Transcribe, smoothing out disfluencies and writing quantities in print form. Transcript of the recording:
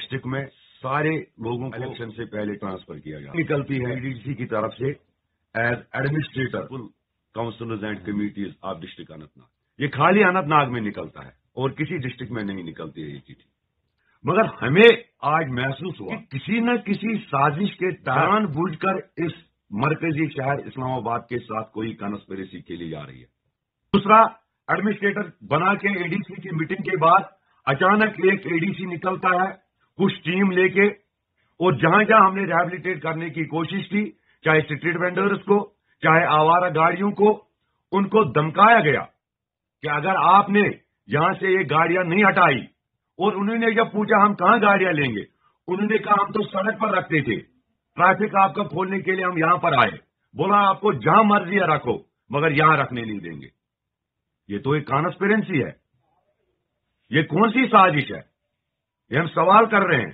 District میں سارے لوگوں کو الیکشن سے پہلے ٹرانسفر کیا گیا. نکلتی ہے ڈی سی کی طرف سے as administrator councillors and committees of district Anantnag. یہ خالی اننت ناگ میں نکلتا ہے اور کسی ڈسٹرکٹ میں نہیں نکلتی ہے یہ چٹھی. مگر ہمیں آج محسوس ہوا کہ کسی نہ کسی سازش کے جان بوجھ کر اس مرکزی شہر اسلام آباد کے ساتھ کوئی کنسپریسی کھیلی جا رہی ہے. دوسرا، ایڈمنسٹریٹر بنا کے اے ڈی سی کی میٹنگ کے بعد اچانک ایک اے ڈی سی نکلتا ہے کچھ ٹیم لے کے، اور جہاں جہاں ہم نے ریہیبلیٹیٹ کرنے کی کوشش کی، چاہے اسٹریٹ وینڈرز کو، چاہے آوارہ گاڑیوں کو، ان کو دھمکایا گیا کہ اگر آپ نے یہاں سے یہ گاڑیاں نہیں ہٹائی، اور انہوں نے جب پوچھا ہم کہاں گاڑیاں لیں گے، انہوں نے کہا ہم تو سڑک پر رکھتے تھے، ٹریفک آپ کا کھولنے کے لیے ہم یہاں پر آئے. بولا آپ کو جہاں مرضی ہے رکھو مگر یہاں رکھنے نہیں دیں گے. یہ تو ایک کانسپیرنسی ہے. یہ کون سی سازش ہے؟ یہ ہم سوال کر رہے ہیں.